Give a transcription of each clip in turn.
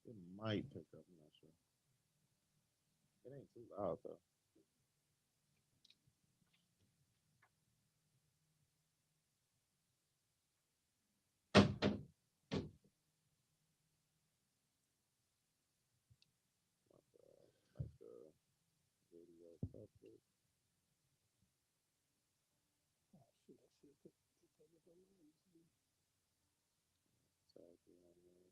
It might pick up. I'm not sure. It ain't too loud though. Like the video public. Tag you on there.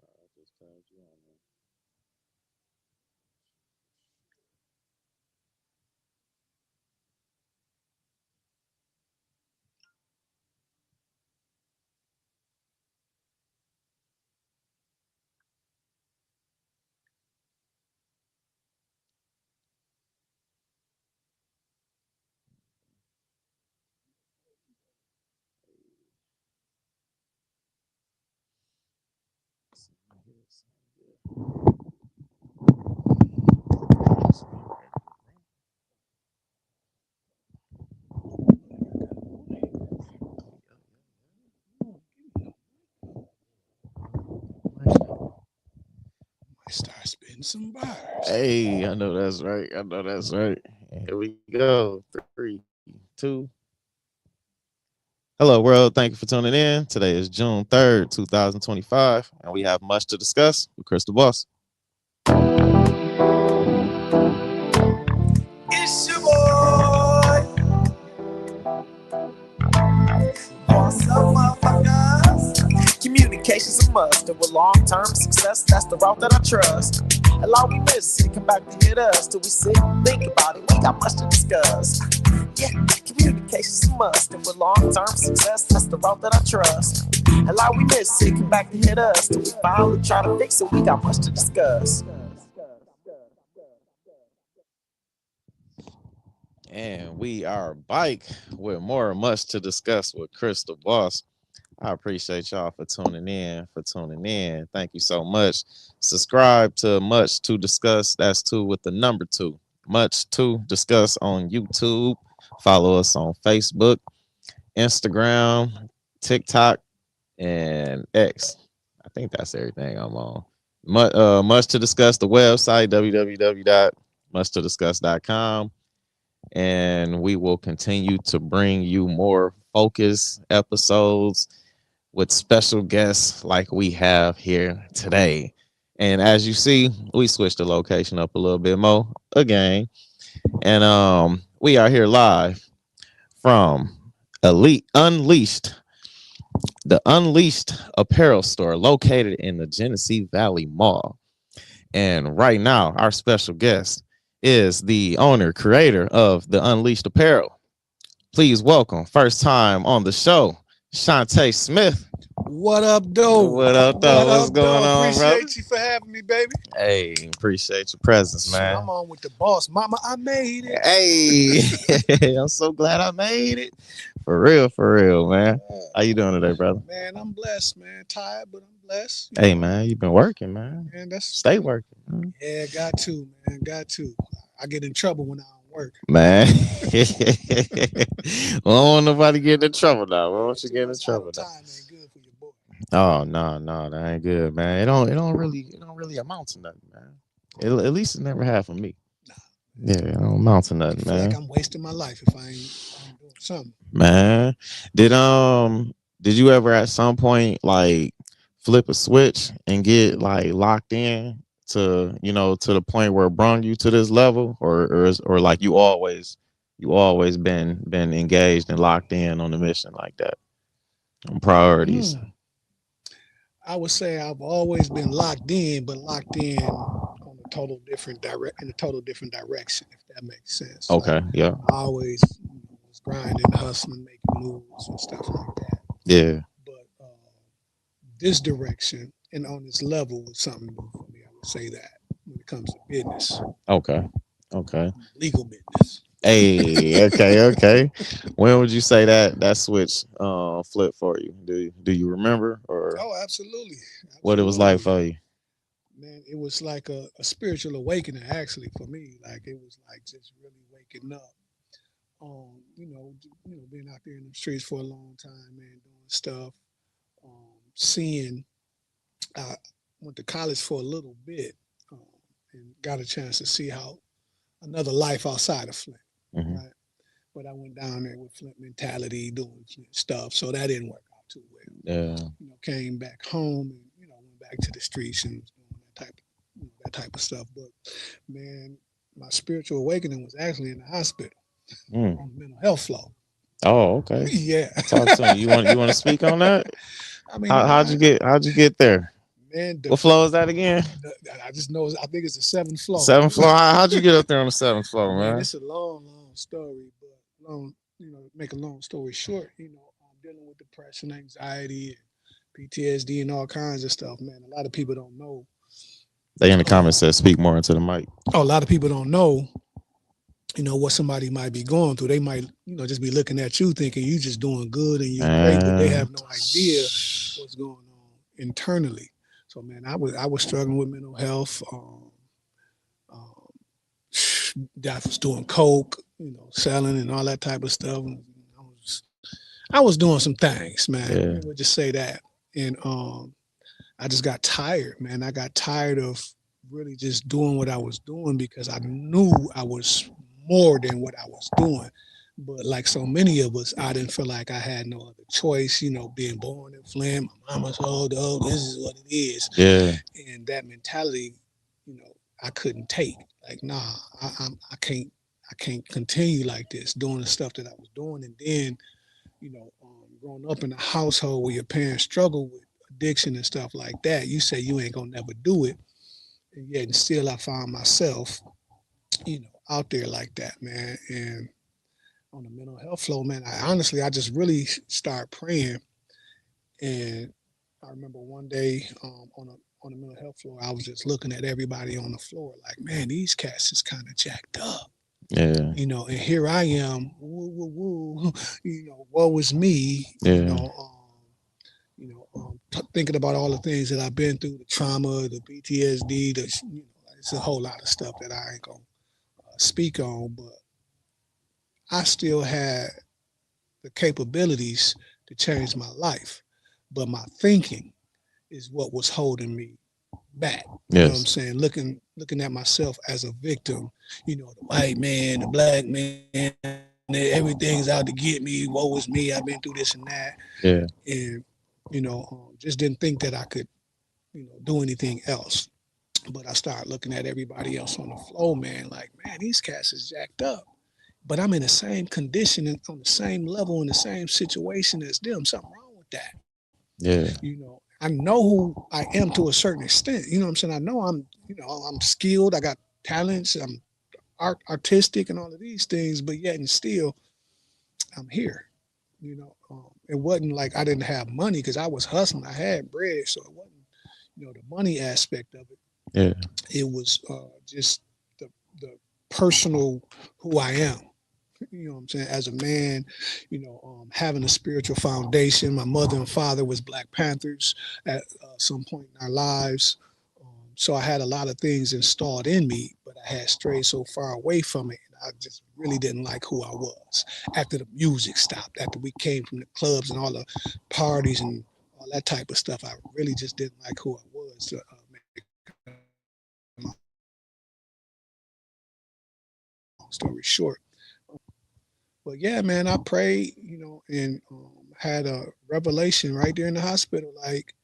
I just tagged you on there. Sound good, sound good. Start spitting some bars. Hey, I know that's right. I know that's right. Here we go. Three, two. Hello, world. Thank you for tuning in. Today is June 3rd, 2025, and we have much to discuss with Crystal Boss. It's your boy, boss of motherfuckers. Communication's a must, and with long-term success, that's the route that I trust. Allow me miss it, come back to hit us till we sit and think about it. We got much to discuss. Yeah, communication's a must, and with long-term success, that's the route that I trust. Allow we miss it, come back to hit us till we finally try to fix it. We got much to discuss. And we are back with more much to discuss with Crystal Boss. I appreciate y'all for tuning in. Thank you so much. Subscribe to Much to Discuss. That's two with the number two. Much to Discuss on YouTube. Follow us on Facebook, Instagram, TikTok, and X. I think that's everything I'm on. Much to Discuss, the website, www.muchtodiscuss.com. And we will continue to bring you more focus episodes with special guests like we have here today. And as you see, we switched the location up a little bit more again. And we are here live from Elite Unleashed, the Unleashed apparel store located in the Genesee Valley Mall. And right now, our special guest is the owner, creator of the Unleashed apparel. Please welcome, first time on the show, Shante Smith. What up, though? What up, though? What What's up, going though? on, brother? Appreciate you for having me, baby. Hey, appreciate your presence, Shit, man. I'm on with the boss. Mama, I made it. Hey, I'm so glad I made it. For real, man. How you doing today, brother? Man, I'm blessed, man. Tired, but I'm blessed. You Hey, know, man, you've been working, man. man, that's Stay working, yeah, got to, man, got to. I get in trouble when I don't work. man. We don't want nobody getting in trouble now. We don't want you Too getting in much idle trouble now. time ain't good for your boy. Oh no, that ain't good, man. It don't really amount to nothing, man. At least it never had for me. Nah, Yeah, it don't amount to I nothing, feel like man. I'm wasting my life if I ain't doing something. Man, did did you ever at some point like flip a switch and get like locked in to to the point where it brought you to this level, or like you always been engaged and locked in on the mission like that on priorities? Mm. I would say I've always been locked in, but locked in on a total different in a total different direction, if that makes sense. Like Okay, yeah, I always was grinding, hustling, making moves and stuff like that. yeah. But this direction and on this level was something new for me. I would say that when it comes to business, Okay, okay. legal business. Hey, okay, okay. When would you say that switch flipped for you? Do you remember or Oh, absolutely, what it was like absolutely. for you? Man, it was like a spiritual awakening actually for me. Like it was like just really waking up. Being out there in the streets for a long time, man, doing stuff, seeing. I went to college for a little bit, um, and got a chance to see how another life outside of Flint, Hmm. right? But I went down there with Flint mentality, doing Flint stuff, so that didn't work out too well. Yeah. Came back home and went back to the streets and was doing that type of stuff. But man, my spiritual awakening was actually in the hospital Mm. on the mental health floor. Oh, okay. Yeah. Talk to me. You want to speak on that? I mean, How, how'd you get how'd you get there? man, What floor is that again? I just know I think it's the seventh floor. Seventh floor. How'd you get up there on the seventh floor, Man, man? it's a long story, but make a long story short, I'm dealing with depression, anxiety, and PTSD, and all kinds of stuff. Man, a lot of people don't know. They in the comments Um, said speak more into the mic. a lot of people don't know, what somebody might be going through. They might, just be looking at you thinking you just doing good and you're great, but they Man. have no idea what's going on internally. So, man, I was struggling with mental health. Um, I was doing coke, selling and all that type of stuff. And I was doing some things, man. Yeah. We'll just say that. And I just got tired, man. I got tired of really just doing what I was doing because I knew I was more than what I was doing. But like so many of us, I didn't feel like I had no other choice, being born in Flint. My mama told, oh, this is what it is. Yeah. And that mentality, I couldn't take. Like, nah, I can't, I can't continue like this, doing the stuff that I was doing. And then, growing up in a household where your parents struggle with addiction and stuff like that, you say you ain't gonna never do it, and yet and still I found myself, out there like that, man. And on the mental health flow, man, I just really started praying. And I remember one day on the mental health floor, I was just looking at everybody on the floor, like, man, these cats is kind of jacked up. Yeah. And here I am, woo, woo, woo, woe is me, Yeah. thinking about all the things that I've been through, the trauma, the PTSD, it's a whole lot of stuff that I ain't gonna speak on, but I still had the capabilities to change my life, but my thinking is what was holding me back. You know what I'm Yes. saying? Looking at myself as a victim, the white man, the black man, everything's out to get me, woe is me, I've been through this and that. Yeah. And, just didn't think that I could, do anything else. But I started looking at everybody else on the floor, man, like, man, these cats is jacked up. But I'm in the same condition and on the same level in the same situation as them. Something wrong with that. Yeah. I know who I am to a certain extent. You know what I'm saying? I know I'm skilled. I got talents. I'm artistic and all of these things, but yet and still, I'm here. It wasn't like I didn't have money because I was hustling. I had bread, so it wasn't, the money aspect of it. Yeah. It was just the personal who I am. You know what I'm saying? As a man, having a spiritual foundation. My mother and father was Black Panthers at some point in our lives. So I had a lot of things installed in me, but I had strayed so far away from it. And I just really didn't like who I was after the music stopped, after we came from the clubs and all the parties and all that type of stuff. I really just didn't like who I was, to make a long story short. But yeah, man, I prayed, and had a revelation right there in the hospital. Like,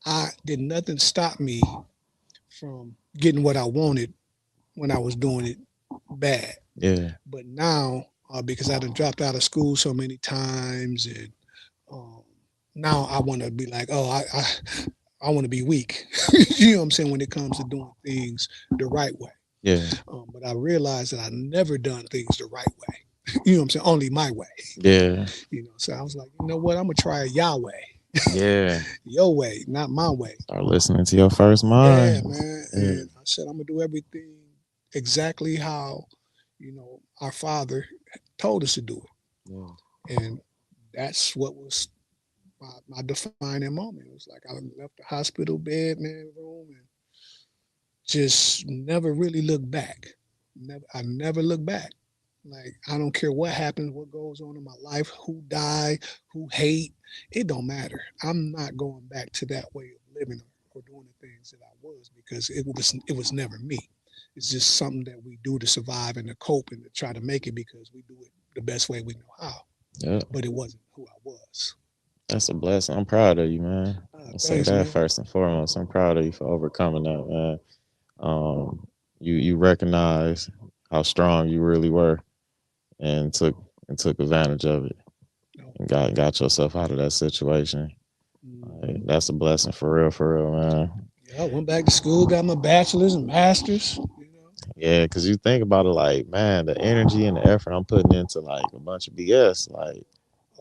I did nothing stop me from getting what I wanted when I was doing it bad. Yeah. But now, because I done dropped out of school so many times, and um, now I want to be like, oh, I want to be weak. You know what I'm saying? When it comes to doing things the right way. Yeah. But I realized that I never done things the right way. You know what I'm saying? Only my way. Yeah. So I was like, you know what? I'm gonna try Yahweh, Yeah. your way, not my way. Start listening to your first Yeah, mind. man. Yeah. And I said I'm gonna do everything exactly how our Father told us to do Yeah. it, and that's what was my defining moment. It was like I left the hospital bed, man, room, and just never really looked back. I never looked back. Like I don't care what happens, what goes on in my life, who die, who hate, it don't matter. I'm not going back to that way of living or doing the things that I was because it was never me. It's just something that we do to survive and to cope and to try to make it because we do it the best way we know how. Yeah. But it wasn't who I was. That's a blessing. I'm proud of you, man. I'll say Thanks, that man. first and foremost. I'm proud of you for overcoming that, man. You recognize how strong you really were and took advantage of it No. and got yourself out of that situation. Hmm. That's a blessing for real, man. Yeah, I went back to school, got my bachelor's and master's. Yeah, because you think about it like, man, the energy and the effort I'm putting into like a bunch of BS. Like,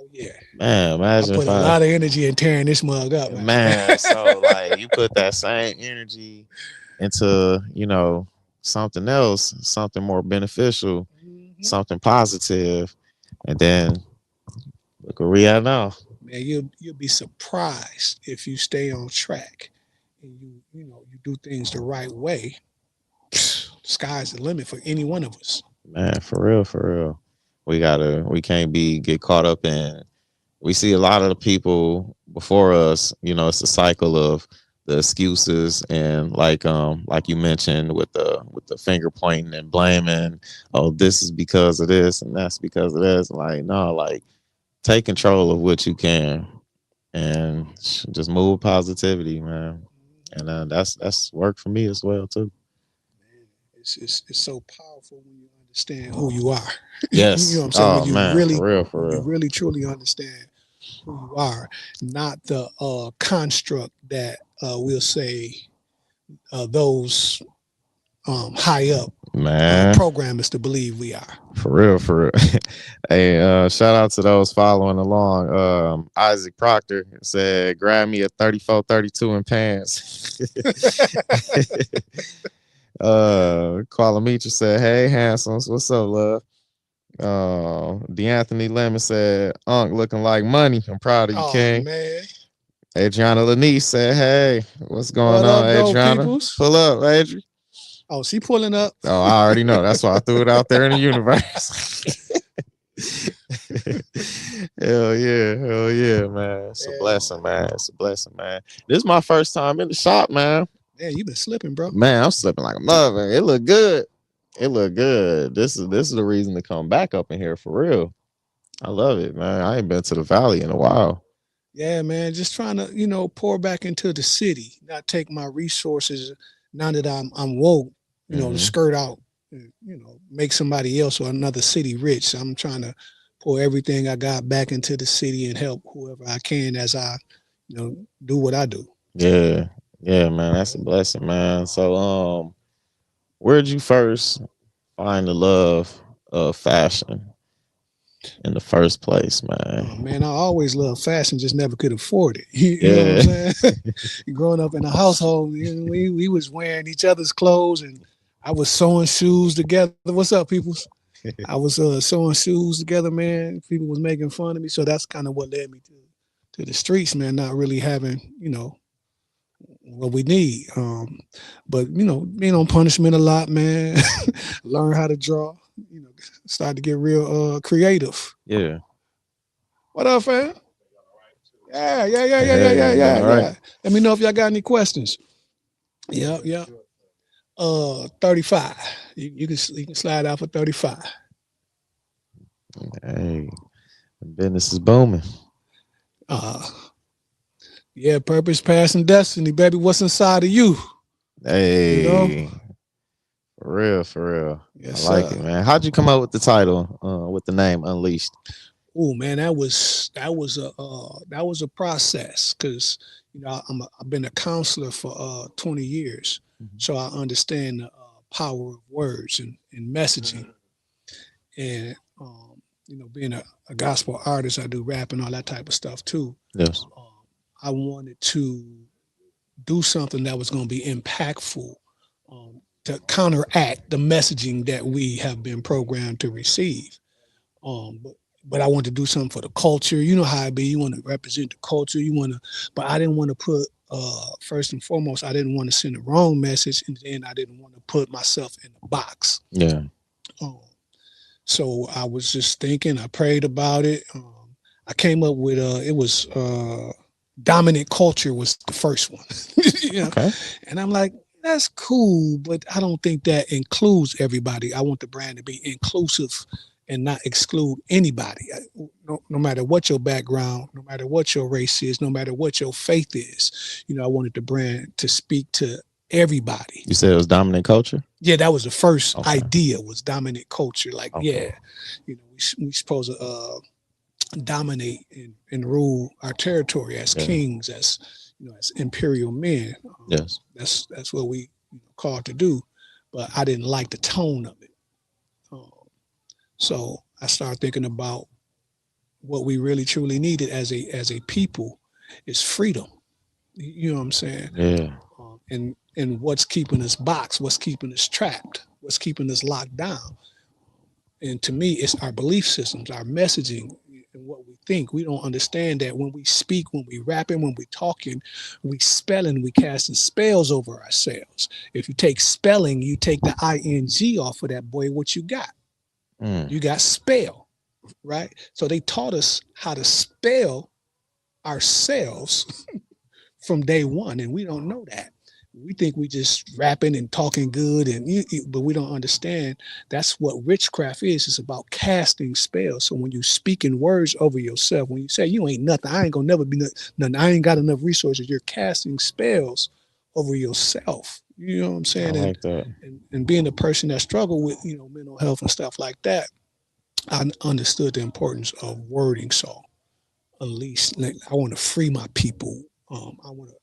Oh yeah, man, I imagine put if a I, lot of energy in tearing this mug up, man. man, so like you put that same energy into, something else, something more beneficial, Hmm. something positive, and then look where we at now. Man, you'll be surprised if you stay on track and you do things the right way. Sky's the limit for any one of us. Man, for real, for real. We can't get caught up in, we see a lot of the people before us, it's a cycle of the excuses and like you mentioned with the finger pointing and blaming, oh, this is because of this and that's because of this. Like, no, like take control of what you can and just move with positivity, man. Mhm. And that's worked for me as well too. Man, it's so powerful when you understand who you are. You know what Yes. I'm saying? Oh man, for real, When for you real. really truly understand who you are, not the construct that we'll say those high up Man, program us to believe we are. for real, for real. Hey, shout out to those following along. Isaac Proctor said, grab me a 34-32 in pants. Qualamitra said, hey, handsomes, what's up, love? DeAnthony Lemon said, Unc looking like money. I'm proud of you, Oh King. man, Adriana Lanice said, hey, what's going what on, up, though, Adriana? peoples? Pull up, Adri. Oh, she pulling up. Oh, I already know. That's why I threw it out there in the universe. Hell yeah, man. It's a Yeah, blessing, man. It's a blessing, man. This is my first time in the shop, man. man, you been slipping, bro. Man, I'm slipping like a mother. It look good. It look good. This is the reason to come back up in here for real. I love it, man. I ain't been to the valley in a while. Yeah, man, just trying to pour back into the city, not take my resources now that I'm woke, to Hmm. skirt out, and, make somebody else or another city rich. I'm trying to pour everything I got back into the city and help whoever I can as I, do what I do. Yeah, yeah, man. That's a blessing, man. So, where'd you first find the love of fashion in the first place, man? Oh man, I always loved fashion, just never could afford it. You know Yeah. what I'm saying? Growing up in a household, we was wearing each other's clothes, and I was sewing shoes together. What's up, peoples? I was sewing shoes together, man. People was making fun of me, so that's kind of what led me to the streets, man. Not really having, what we need. But being on punishment a lot, man. Learn how to draw. You know, start to get real creative. Yeah. What up, fam? Yeah, yeah, yeah, yeah, yeah, Hey, yeah, you doing yeah, all right? yeah. Let me know if y'all got any questions. Yeah, yeah. 35. You can slide out for 35. Hey, business is booming. Uh, yeah, purpose, passion, destiny, baby. What's inside of you? You know? Hey, for real, for real. I Yes, like sir. it, man. How'd you come up with the title, with the name Unleashed? Oh man, that was a process because I've been a counselor for 20 years, Mhm. so I understand the power of words and messaging, and being a gospel artist, I do rap and all that type of stuff too. Yes. Um, I wanted to do something that was going to be impactful to counteract the messaging that we have been programmed to receive. But I want to do something for the culture. You know how it be. You want to represent the culture. You want to, but I didn't want to put first and foremost. I didn't want to send the wrong message, and then I didn't want to put myself in a box. Yeah. Um, so I was just thinking. I prayed about it. I came up with it was dominant culture was the first one. you know, Okay. and I'm like, that's cool, but I don't think that includes everybody. I want the brand to be inclusive and not exclude anybody. No matter what your background, no matter what your race is, no matter what your faith is. I wanted the brand to speak to everybody. You said it was dominant culture? Yeah, that was the first Okay. idea was dominant culture. Like, Okay. yeah, we supposed to dominate and rule our territory as Yeah. kings, as imperial men. Yes. That's what we called to do. But I didn't like the tone of it. Um, so I started thinking about what we really truly needed as a people is freedom. You know what I'm saying? Yeah. And what's keeping us boxed? What's keeping us trapped? What's keeping us locked down? And to me, it's our belief systems, our messaging, and what we think. We don't understand that when we speak, when we rapping, when we talking, we spelling, we casting spells over ourselves. If you take spelling, you take the ing off of that boy, what you got? Mm. You got spell, right? So they taught us how to spell ourselves from day one, and we don't know that. We think we just rapping and talking good, but we don't understand that's what witchcraft is. It's about casting spells. So when you speaking words over yourself, when you say you ain't nothing, I ain't gonna never be nothing, I ain't got enough resources, you're casting spells over yourself. You know what I'm I saying? And like that. and being a person that struggled with mental health and stuff like that, I understood the importance of wording. So unleash. Like, I want to free my people. I want to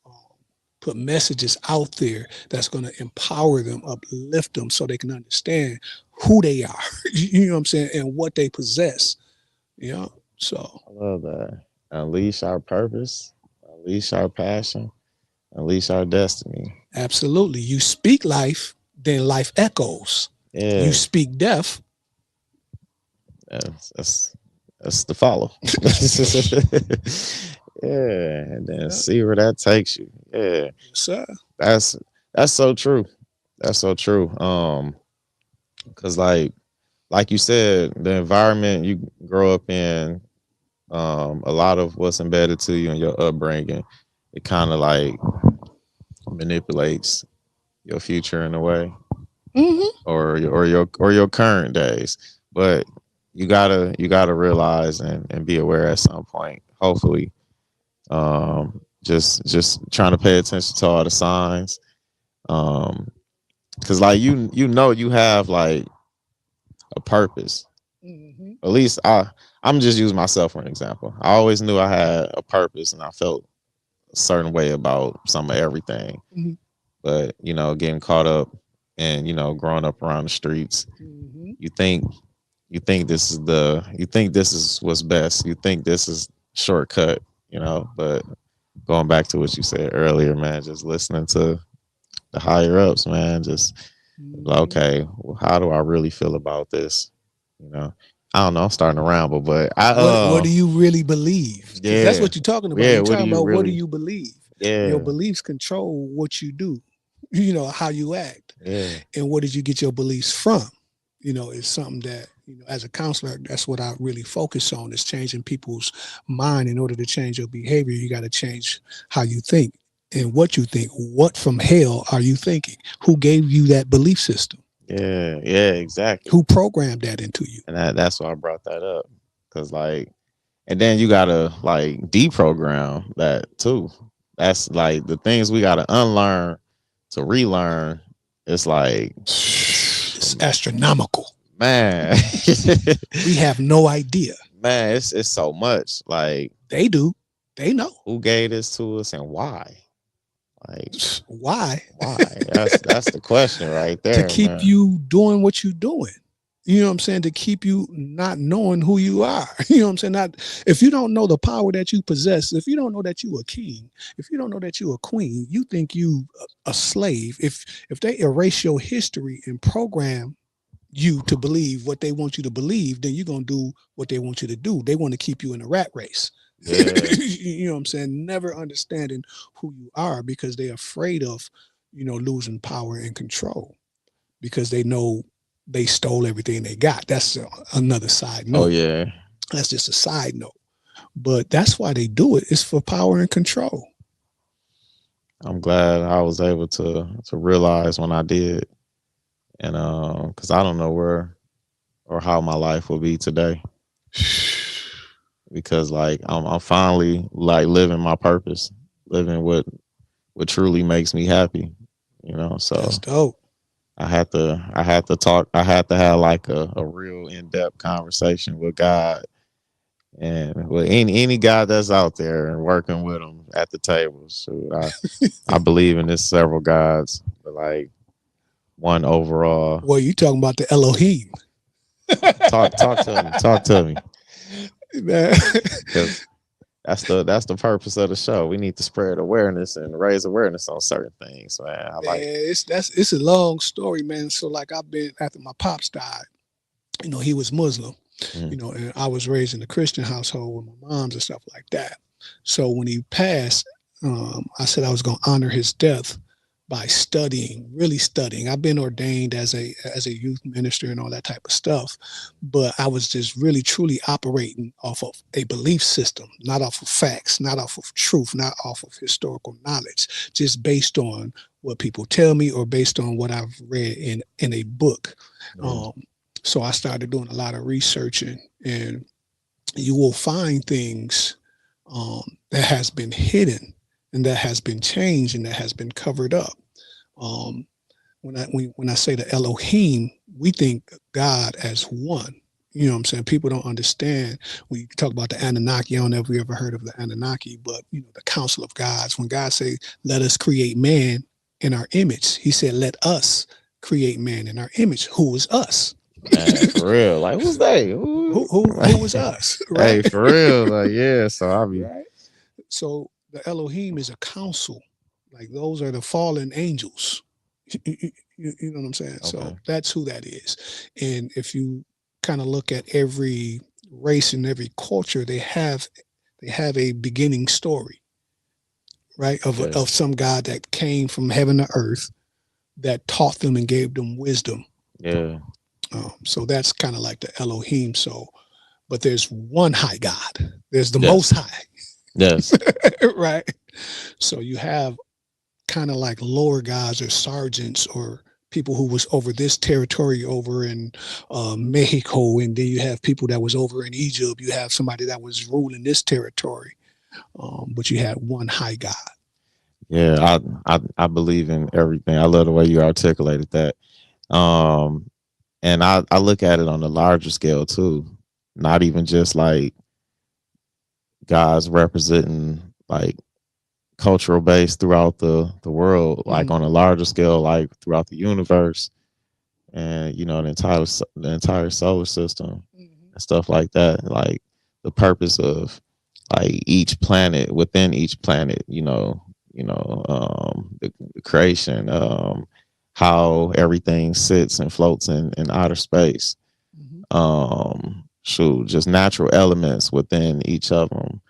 put messages out there that's going to empower them, uplift them, so they can understand who they are. You know what I'm saying, and what they possess. So I love that. Unleash our purpose, unleash our passion, unleash our destiny. absolutely, you speak life, then life echoes. You Yeah. speak death. That's the follow. Yeah. And then Yeah, see where that takes you. Yeah. yes, sir. That's that's so true. That's so true. Because like you said, the environment you grow up in, a lot of what's embedded to you in your upbringing, it kind of like manipulates your future in a way, Mm-hmm. or your current days. But you gotta realize and be aware at some point. Hopefully, just trying to pay attention to all the signs. Because like you have like a purpose. Mm-hmm. At least I'm just using myself for an example. I always knew I had a purpose and I felt a certain way about some of everything. Mm-hmm. But getting caught up and growing up around the streets, Mm-hmm. you think you think this is what's best. You think this is shortcut, but going back to what you said earlier, man, just listening to the higher ups, man, just like, Mm-hmm. okay, well, how do I really feel about this? You know, I don't know. I'm starting to ramble, but What do you really believe? Because that's yeah, what you're talking about. yeah. You're What do talking you about what do really? you believe. Your Yeah, beliefs control what you do. How you act, yeah, and where did you get your beliefs from? It's something that as a counselor, that's what I really focus on is changing people's mind. In order to change your behavior, you got to change how you think and what you think. What from hell are you thinking? Who gave you that belief system? yeah, yeah. Exactly. Who programmed that into you? And that's why I brought that up, because like, and then you gotta like deprogram that too. That's like the things we gotta unlearn to relearn. It's like, It's astronomical. man, We have no idea. man, it's so much. Like, They do. They know. who gave this to us and why? Like, Why? why? That's the question right To there, keep man. you doing what you're doing. You know what I'm saying? To keep you not knowing who you are. You know what I'm saying? Not if you don't know the power that you possess, if you don't know that you a king, if you don't know that you a queen, you think you a slave. If they erase your history and program you to believe what they want you to believe, then you're gonna do what they want you to do. They want to keep you in a rat race. Yeah. You know what I'm saying? Never understanding who you are because they're afraid of, losing power and control because they know they stole everything they got. That's another side Oh note. yeah. That's just a side note. But that's why they do it. It's for power and control. I'm glad I was able to realize when I did, and because I don't know where or how my life will be today, because like I'm finally like living my purpose, living what truly makes me happy, you know. That's So dope. I had to talk, I had to have like a real in-depth conversation with God and with any guy that's out there and working with them at the table. So I believe in this several gods, but like one overall. Well, you talking about the Elohim. Talk to me, Man. because that's the purpose of the show. We need to spread awareness and raise awareness on certain things, man. I Man, like. it's a long story, man. So like I've been after my pops died, he was Muslim, Mhm. and I was raised in a Christian household with my moms and stuff like that. So when he passed, I said I was going to honor his death by studying, really studying. I've been ordained as a youth minister and all that type of stuff, but I was just really truly operating off of a belief system, not off of facts, not off of truth, not off of historical knowledge, just based on what people tell me or based on what I've read in a book. Yeah. Um, so I started doing a lot of researching, and you will find things that has been hidden and that has been changed and that has been covered up. Um, when I say the Elohim, we think God as one. You know what I'm saying? People don't understand. We talk about the Anunnaki. I don't know if we ever heard of the Anunnaki, but the Council of Gods. When God say, "Let us create man in our image," He said, "Let us create man in our image." Who is us? Man, for real. Like who's they? Who was us? Hey, Right? for real. Like yeah. So I'll be Right. So the Elohim is a council. Like those are the fallen angels. You know what I'm saying? So okay. that's who that is. And if you kind of look at every race and every culture, they have a beginning story, right? Of Yes. some God that came from heaven to earth that taught them and gave them wisdom. Yeah. So that's kind of like the Elohim. So, but there's one high God. There's the Most Yes. High, Yes. right? So you have kind of like lower guys or sergeants or people who was over this territory over in Mexico, and then you have people that was over in Egypt. You have somebody that was ruling this territory, but you had one high God. Yeah. I believe in everything. I love the way you articulated that. Um, and I look at it on a larger scale too. Not even just like guys representing like cultural base throughout the world, like Mm-hmm. on a larger scale, like throughout the universe, and the entire solar system Mm-hmm. and stuff like that. Like the purpose of like each planet within each planet, the creation, how everything sits and floats in outer space. Mm-hmm. Shoot, just natural elements within each of them.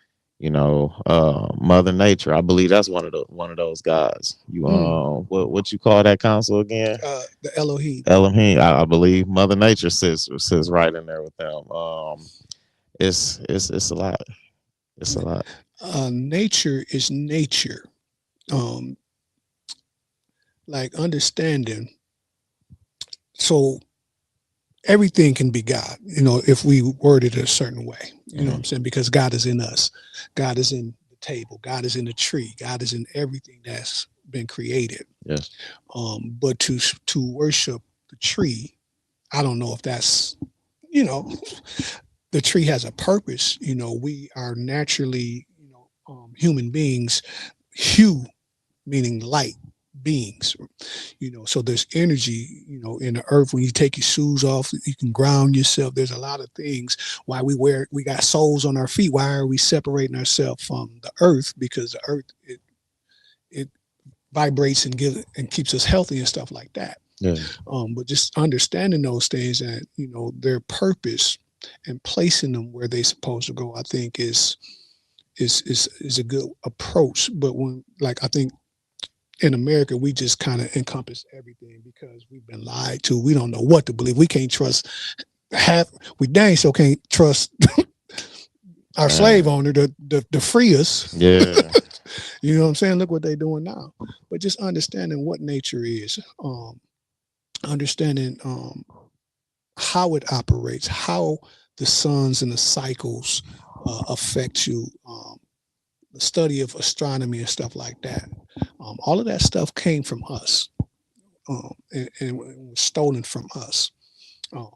Mother Nature. I believe that's one of those guys. Mm. What you call that council again? The Elohim. Elohim. I believe Mother Nature sits right in there with them. It's a lot. It's a lot. Nature is nature. Um, like understanding. So everything can be God, if we word it a certain way, you know what Mhm. I'm saying? Because God is in us. God is in the table. God is in the tree. God is in everything that's been created. Yes. But to worship the tree, I don't know if that's, you know, the tree has a purpose. We are naturally, human beings, hue meaning light, beings, so there's energy, in the earth. When you take your shoes off, you can ground yourself. There's a lot of things why we got soles on our feet. Why are we separating ourselves from the earth? Because the earth, it vibrates and gives and keeps us healthy and stuff like that. Yeah. But just understanding those things and their purpose and placing them where they're supposed to go, I think is a good approach. But when, like, I think in America, we just kind of encompass everything because we've been lied to. We don't know what to believe. We can't trust half. We dang so can't trust our slave Man. owner to free us. Yeah. You know what I'm saying? Look what they're doing now. But just understanding what nature is, understanding how it operates, how the suns and the cycles affect you, the study of astronomy and stuff like that. All of that stuff came from us, and was stolen from us. Um,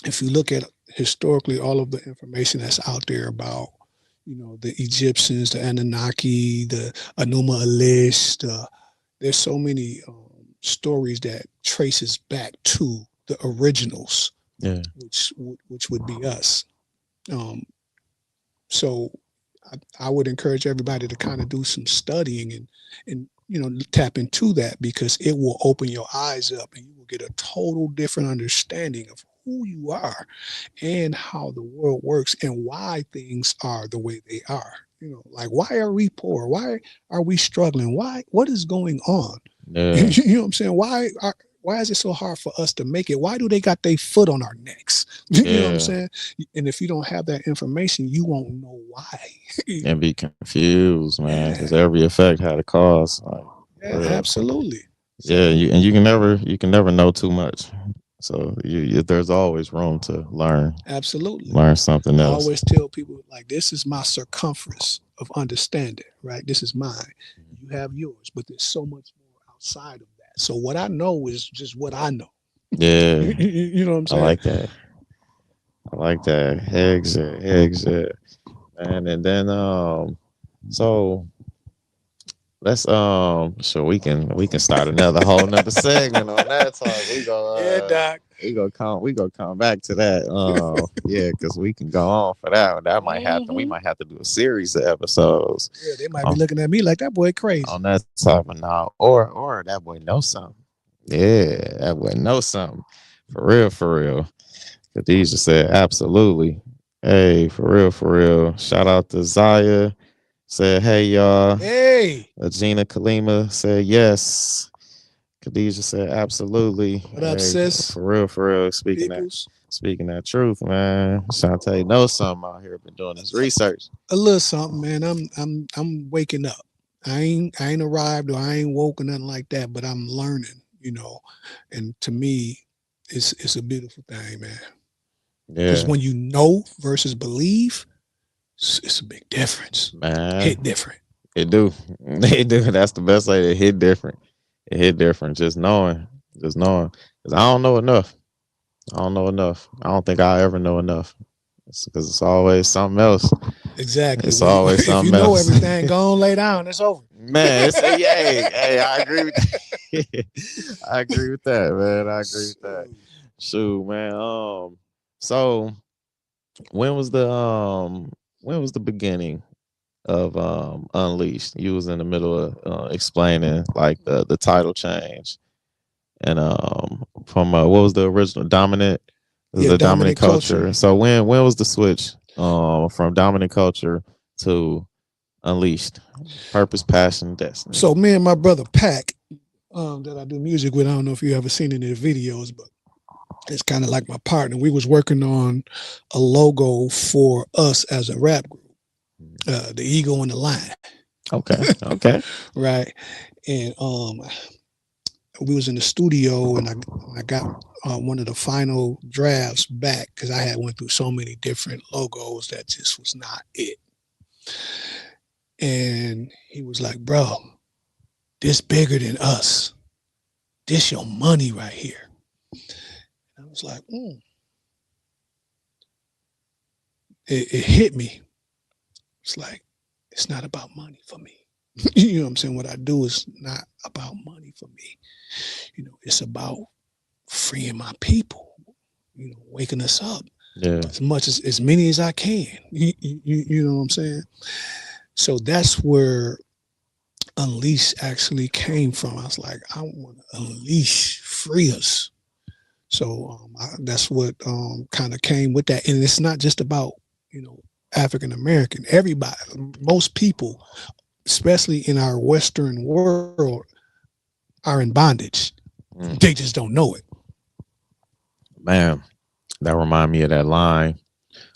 if you look at historically all of the information that's out there about, the Egyptians, the Anunnaki, the Enuma Elish, there's so many stories that traces back to the originals, Yeah. which would be us. Um, so I would encourage everybody to kind of do some studying and tap into that, because it will open your eyes up and you will get a total different understanding of who you are and how the world works and why things are the way they are. Like, why are we poor? Why are we struggling? What is going on? Yeah. You know what I'm saying? Why is it so hard for us to make it? Why do they got their foot on our necks? You know what I'm Yeah. saying? And if you don't have that information, you won't know why. And be confused, man, Yeah, because every effect had a cause. Like, yeah, for real. absolutely. Yeah, So you can never know too much. So there's always room to absolutely. learn something I else. always tell people, like, this is my circumference of understanding, right? This is mine. You have yours, but there's so much more outside of that. So what I know is just what I know. Yeah, You know what I'm I saying? like that. I like that. Hegs, hegs, and then so let's so we can start another whole nother segment on that talk. Yeah, Doc. We gonna come back to that. Yeah, because we can go on for that. That might happen. We Hmm. might have to do a series of episodes Yeah, they might be on, looking at me like that boy crazy. on that topic now. Or that boy knows something. Yeah, that boy knows something. For real, for real. Khadijah said absolutely. Hey, for real, for real. Shout out to Zaya. Said, hey y'all. Hey, Gina Kalima said yes. Khadijah said absolutely. what up, Hey, sis? for real, for real. Peoples. Speaking that truth, man. Shante knows something out here. Been doing his research. A little something, man. I'm waking up. I ain't arrived or I ain't woken nothing like that, but I'm learning, And to me, it's a beautiful thing, man. Because Yeah, when you know versus believe, it's a big difference. man. Hit different. It do. It do. That's the best way. It hit different. It hit different. Just knowing. Just knowing. Because I don't know enough. I don't know enough. I don't think I ever know enough. Because it's always something else. Exactly. It's When you always if you something know else. everything, go on, lay down. It's over. Man, it's a yay. Hey, I agree with that. I agree with that, man. I agree with that. So, Shoot, man. So when was the beginning of Unleashed? You was in the middle of explaining like the title change and from what was the original dominant, yeah, the dominant dominant culture. culture. So when was the switch from dominant culture to Unleashed? Purpose, passion, destiny. So me and my brother Pack, that I do music with. I don't know if you ever seen any of the videos, but it's kind of like my partner. We was working on a logo for us as a rap group, the Eagle and the Lion, Okay. Okay. right? And we was in the studio, and I got one of the final drafts back because I had went through so many different logos that just was not it. And he was like, "Bro, this bigger than us. This your money right here." And I was like, it hit me. It's like, it's not about money for me. You know what I'm saying? What I do is not about money for me. It's about freeing my people, waking us up Yeah. as many as I can. You know what I'm saying? So that's where unleash actually came from. I was like, I want to unleash, free us. So that's what kind of came with that. And it's not just about, you know, African American. Everybody, most people, especially in our Western world, are in bondage. They Mm. just don't know it. Man, that remind me of that line.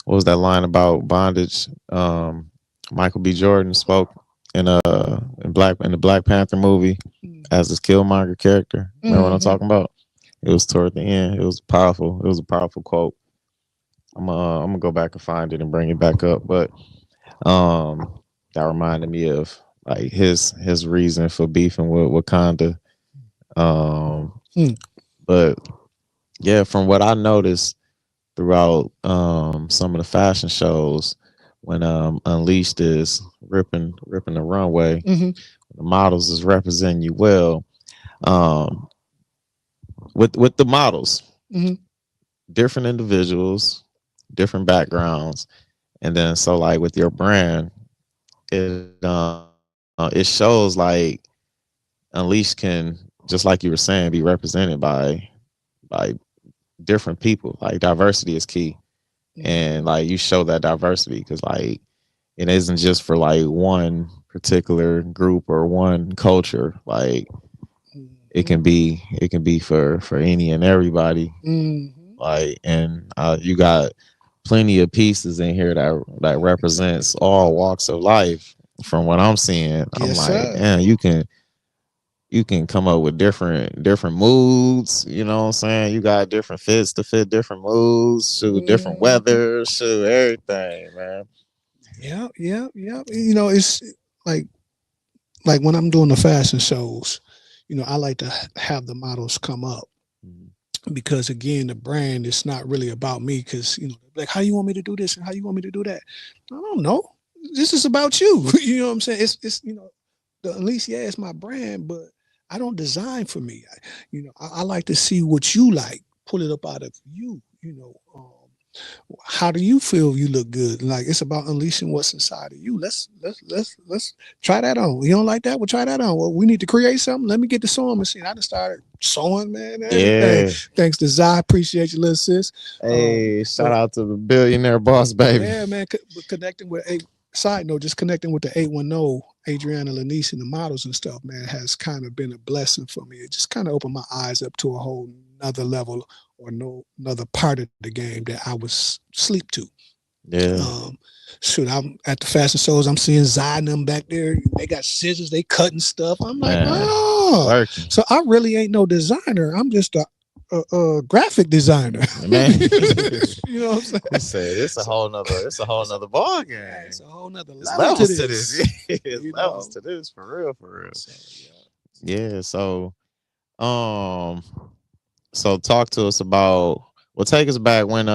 What was that line about bondage? Michael B. Jordan spoke in the Black Panther movie as his Killmonger character. Remember what I'm Mm-hmm. talking about? It was toward the end. It was powerful. It was a powerful quote. I'm gonna go back and find it and bring it back up. But um, that reminded me of like his reason for beefing with Wakanda. Um, Mm. but yeah, from what I noticed throughout some of the fashion shows, when Unleashed is ripping the runway, Mm-hmm. the models is representing you well. Um, with the models, Mm-hmm. different individuals, different backgrounds, and then so like with your brand, it shows like Unleashed can, just like you were saying, be represented by different people. Like diversity is key, and Mm-hmm. like you show that diversity because like it isn't just for like one particular group or one culture. Like it can be for any and everybody. Mm-hmm. Like and you got plenty of pieces in here that represents all walks of life. From what I'm seeing, I'm Yes, like, sir. damn, you can come up with different moods, you know what I'm saying? You got different fits to fit different moods, shoot different Mm-hmm. weather, shoot everything, man. Yeah, yeah, yeah. It's like like when I'm doing the fashion shows, I like to have the models come up Mhm. because again, the brand is not really about me because like how you want me to do this and how you want me to do that. I don't know. This is about you. You know what I'm saying? It's at least yeah, it's my brand, but I don't design for me. I like to see what you like, pull it up out of you. How do you feel you look good? Like it's about unleashing what's inside of you. Let's try that on. You don't like that? Well, try that on. Well, we need to create something. Let me get the sewing machine. I just started sewing, man, everything. Yeah. Thanks to Zai. Appreciate you, little sis. Hey, shout But out to the billionaire boss baby. yeah, man, connecting with a side note, just connecting with the 810, Adriana Lanice and the models and stuff, man, has kind of been a blessing for me. It just kind of opened my eyes up to a whole another level or no another part of the game that I was sleep to. Yeah, Um, Shoot, I'm at the fashion shows. I'm seeing Zai and them back there. They got scissors. They cutting stuff. I'm like, man, oh, working, so I really ain't no designer. I'm just a graphic designer. man. You know what I'm saying? He said So it's a whole nother ball yeah, it's game. a whole nother It's level to levels to this. this. It's You levels know. to this for real, for real. So yeah. Yeah. Um, so talk to us about. Well, take us back when.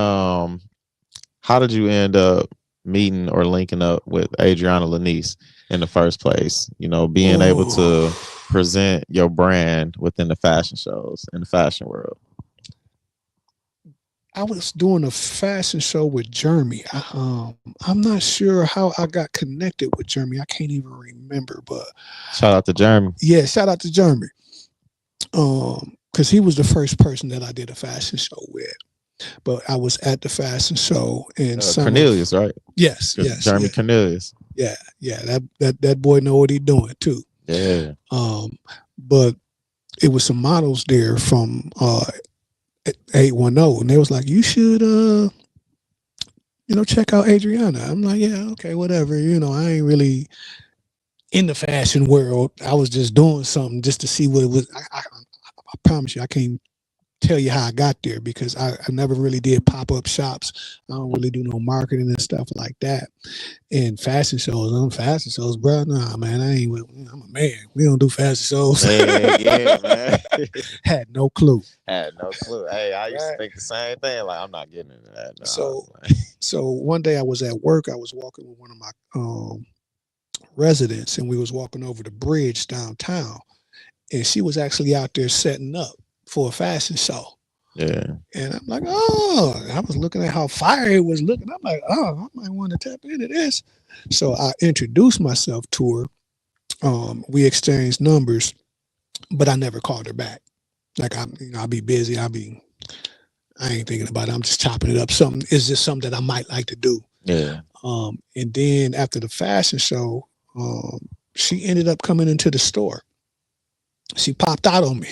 How did you end up meeting or linking up with Adriana Lanice in the first place? You know, being able Oh, to present your brand within the fashion shows in the fashion world. I was doing a fashion show with Jeremy. I'm not sure how I got connected with Jeremy. I can't even remember, but Shout out to Jeremy. yeah, shout out to Jeremy. Because he was the first person that I did a fashion show with. But I was at the fashion show, and some of Cornelius, right? yes, yes, Jeremy yeah, Cornelius. yeah, yeah. That boy know what he doing too. Yeah. Um, but it was some models there from 810, and they was like, "You should check out Adriana." I'm like, "Yeah, okay, whatever." I ain't really in the fashion world. I was just doing something just to see what it was. I promise you, I can't tell you how I got there because I never really did pop up shops. I don't really do no marketing and stuff like that. And fashion shows, fashion shows, bro. Nah, man, I ain't. I'm a man. We don't do fashion shows. Man, yeah, man. Had no clue. Had no clue. Hey, I used to Right. think the same thing. Like, I'm not getting into that. No. So, so one day I was at work. I was walking with one of my residence, and we was walking over the bridge downtown, and she was actually out there setting up for a fashion show. Yeah. And I'm like, oh, I was looking at how fire it was looking. I'm like, oh, I might want to tap into this. So I introduced myself to her. We exchanged numbers, but I never called her back. Like I'll be busy. I ain't thinking about it. I'm just chopping it up. Something is just something that I might like to do. Yeah. And then after the fashion show, she ended up coming into the store. She popped out on me.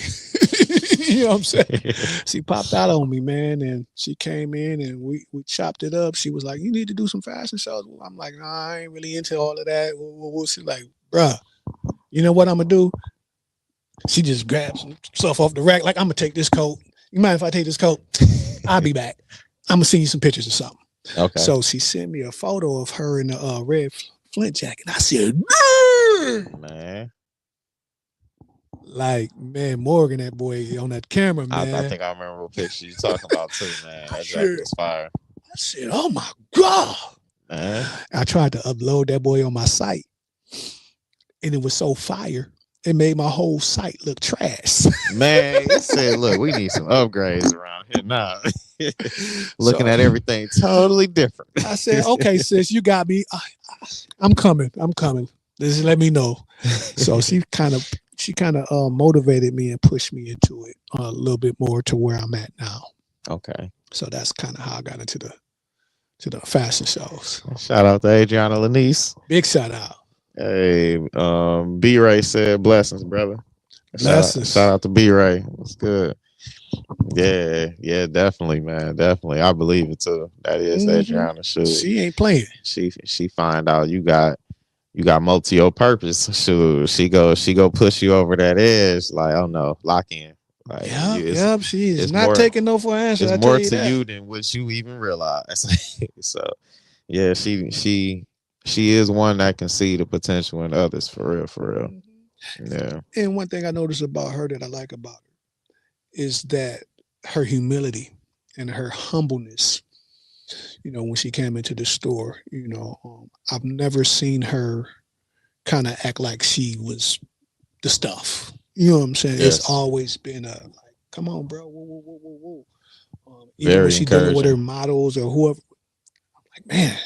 You know what I'm saying? She popped out on me, man, and she came in and we chopped it up. She was like, "You need to do some fashion shows." I'm like, "Nah, I ain't really into all of that." She's like, "Bruh, you know what I'm gonna do?" She just grabs some stuff off the rack. Like, "I'm gonna take this coat. You mind if I take this coat? I'll be back. I'm gonna send you some pictures or something." Okay. So she sent me a photo of her in the red Flint jacket. I said, Man. like, man, Morgan, that boy on that camera, I man. think I remember what picture you talking about too, man. I That jacket said, was fire. oh my God. Man. I tried to upload that boy on my site, and it was so fire. It made my whole site look trash. Man, he said, look, we need some upgrades around here now. Looking So at everything totally different. I said, okay, sis, you got me. I'm coming. I'm coming. Just let me know. So she kind of motivated me and pushed me into it a little bit more to where I'm at now. Okay. So that's kind of how I got into the fashion shows. Shout out to Adriana Lanice. Big shout out. Hey, B Ray said blessings, brother. Shout Blessings. out to B Ray. It's good. Yeah, yeah, definitely, man. Definitely. I believe it too. That is Hmm. Adriana. Shoot. She ain't playing. She find out you got multi purpose. Shoot, she go push you over that edge. Like, oh no, lock in. Like Yep, yep. She is it's not more taking no for an answer. it's I tell more you to that. you than what you even realize. So yeah, she is one that can see the potential in others for real, for real. Mhm. Yeah. And one thing I noticed about her that I like about her is that her humility and her humbleness. When she came into the store, I've never seen her kind of act like she was the stuff. You know what I'm saying? It's Yes. always been a like, come on, bro, whoa, whoa, whoa, whoa, whoa. Even when Very she dealing with her encouraging. models or whoever, like, man,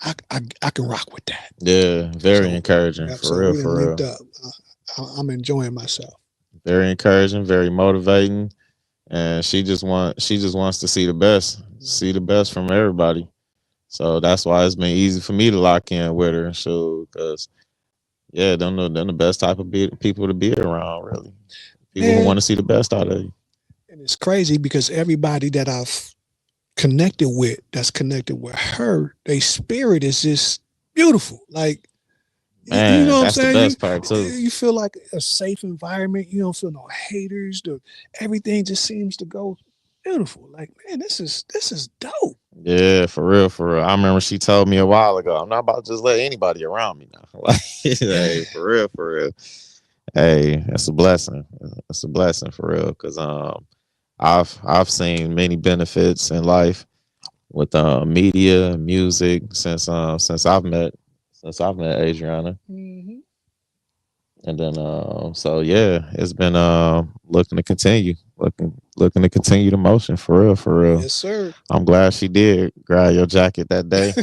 I can rock with that. Yeah, very So, encouraging. yeah, For so real, we done for linked real. up. I'm enjoying myself. Very encouraging, very motivating. And she just wants to see the best from everybody. So that's why it's been easy for me to lock in with her. So, because yeah, them the best type of people to be around. Really, people who want Man, to see the best out of you. and it's crazy because everybody that I've connected with, that's connected with her, their spirit is just beautiful. Like, you know Man, what I'm that's the saying? You best part too. you feel like a safe environment. You don't feel no haters. Everything just seems to go beautiful. Like, man, this is dope. Yeah, for real, for real. I remember she told me a while ago, I'm not about to just let anybody around me now. Like, hey, for real, for real. Hey, that's a blessing. That's a blessing for real. Cause I've seen many benefits in life with media, music since I've met Adriana. Hmm. And then so yeah, it's been looking to continue the motion for real, for real. Yes, sir. I'm glad she did grab your jacket that day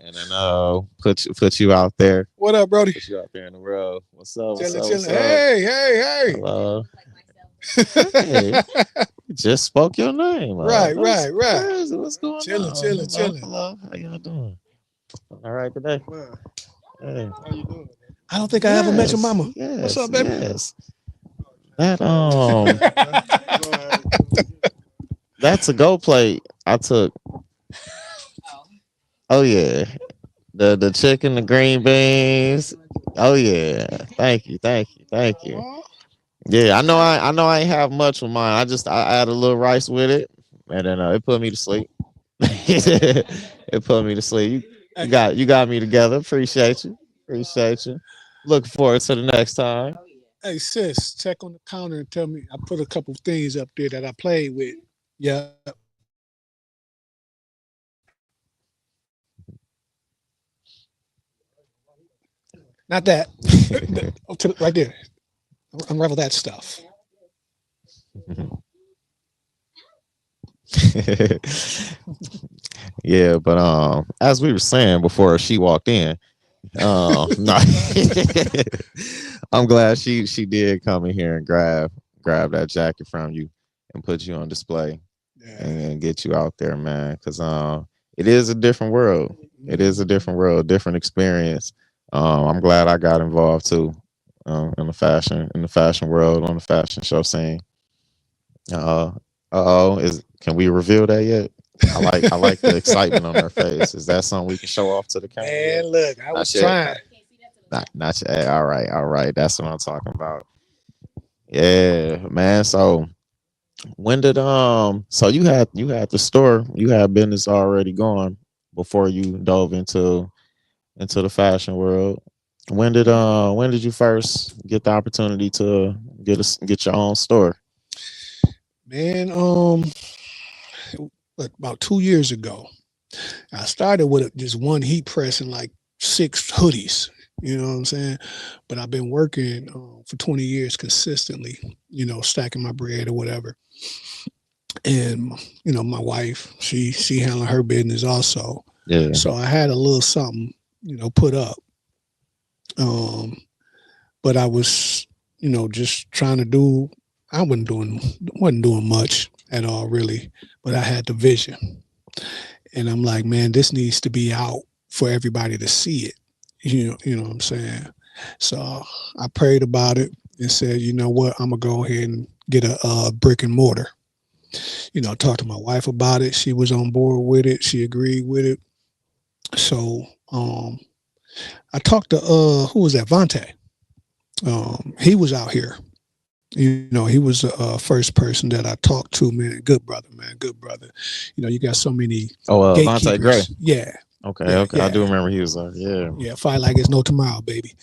and then put you out there. What up, Brody? Put you out there in the world. What's up? What's Chilling, up? chilling. What's up? Hey, hey, Hello. Hey, hey. just spoke your name. Right, That's right, right. crazy. What's going Chilling, on? chilling, Hello, chilling. hello. How y'all doing? All right today. Man, Hey. how you doing? I don't think I ever met your Yes, mama. What's yes, up, baby? yes. That that's a go plate I took. Oh yeah. The chicken, the green beans. Oh yeah. Thank you, thank you, thank you. Aw. Yeah, I know I ain't have much with mine. I add a little rice with it, and then it put me to sleep. It put me to sleep. You Hey, got me together. Appreciate you. Appreciate you. Looking forward to the next time. hey, sis, check on the counter and tell me. I put a couple things up there that I played with. Yep. Not that. Right there. Unravel that stuff. Yeah, but as we were saying before she walked in, no, I'm glad she did come in here and grab that jacket from you and put you on display Yeah. and get you out there, man. Because it is a different world. It is a different world, different experience. I'm glad I got involved too, in the fashion world, on the fashion show scene. Uh, is can we reveal that yet? I like the excitement on her face. Is that something we can show off to the camera Man, yet? look, I Not was yet. trying. Not yet. All right, all right. That's what I'm talking about. Yeah, man. So when did so you had the store, you had business already going before you dove into the fashion world. When did you first get the opportunity to get your own store? Man, about 2 years ago, I started with just one heat press and like 6 hoodies. You know what I'm saying? But I've been working for 20 years consistently, stacking my bread or whatever. And my wife, she handling her business also. Yeah. So I had a little something, put up. Um, but I was, just trying to do. I wasn't doing much at all really, but I had the vision, and I'm like, man, this needs to be out for everybody to see it. You know what I'm saying? So I prayed about it and said, you know what, I'm gonna go ahead and get a brick and mortar. Talked to my wife about it. She was on board with it. She agreed with it. So I talked to who was that? Vontae. He was out here. He was the first person that I talked to, man. Good brother, man. Good brother. You got so many Oh, Vontae Gray. gatekeepers. Yeah, Okay, yeah, okay. I yeah. do remember he was yeah. Yeah, fight like it's no tomorrow, baby.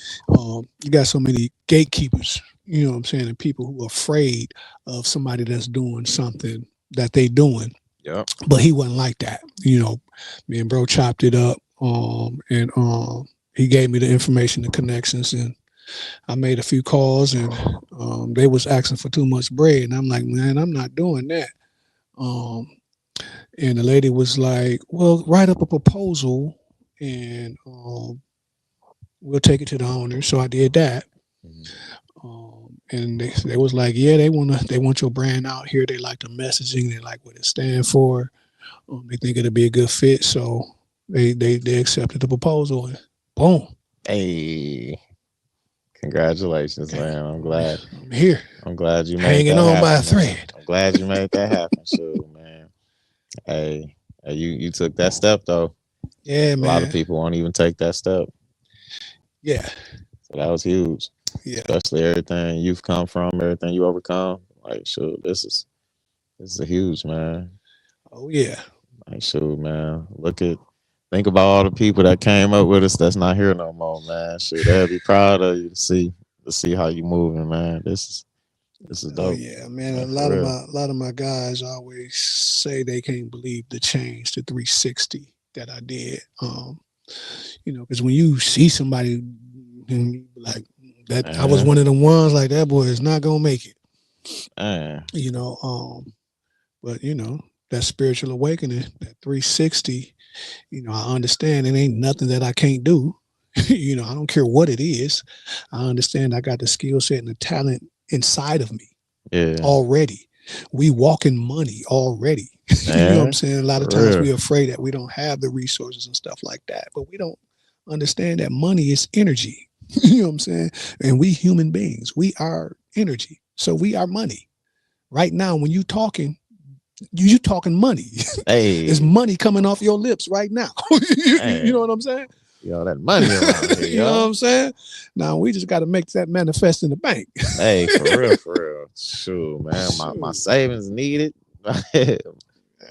You got so many gatekeepers, you know what I'm saying, and people who are afraid of somebody that's doing something that they doing. Yep. But he wasn't like that. Me and bro chopped it up, and he gave me the information, the connections, and I made a few calls, and they was asking for too much bread, and I'm like, man, I'm not doing that. Um, and the lady was like, well, write up a proposal, and we'll take it to the owner. So I did that. Mhm. And they was like, yeah, they want your brand out here. They like the messaging. They like what it stands for. They think it'll be a good fit. So they accepted the proposal, and boom. Hey, congratulations, Okay, man. I'm glad. I'm here, I'm glad you made hanging that on by a happen, man. thread. I'm glad you made that happen, shoot, man. Hey, you took that step though. Yeah, A lot of man. people won't even take that step. Yeah, So that was huge. yeah. Especially everything you've come from, everything you overcome. Like, shoot, this is a huge, man. Oh yeah. Like, shoot, man. Think about all the people that came up with us that's not here no more, man. Shoot, they'll be proud of you to see how you moving, man. This is Oh dope. yeah, man. A Man, for lot of real. my guys always say they can't believe the change to 360 that I did. Because when you see somebody and you be like that, I was Man, one of the ones like that boy is not gonna make it. man. You know, but that spiritual awakening, that 360. I understand it ain't nothing that I can't do. I don't care what it is. I understand I got the skill set and the talent inside of me Yeah, already. We walk in money already. You know what I'm man. saying? A lot of For times real. we're afraid that we don't have the resources and stuff like that, but we don't understand that money is energy. You know what I'm saying? And we human beings, we are energy. So we are money. Right now, when you talking money. It's Hey, money coming off your lips right now. You know man. what I'm saying? Yo, that money around here, You know what yo. I'm saying? Now we just got to make that manifest in the bank. Hey, for real, for real. Shoot, man. My Shoot. savings needed.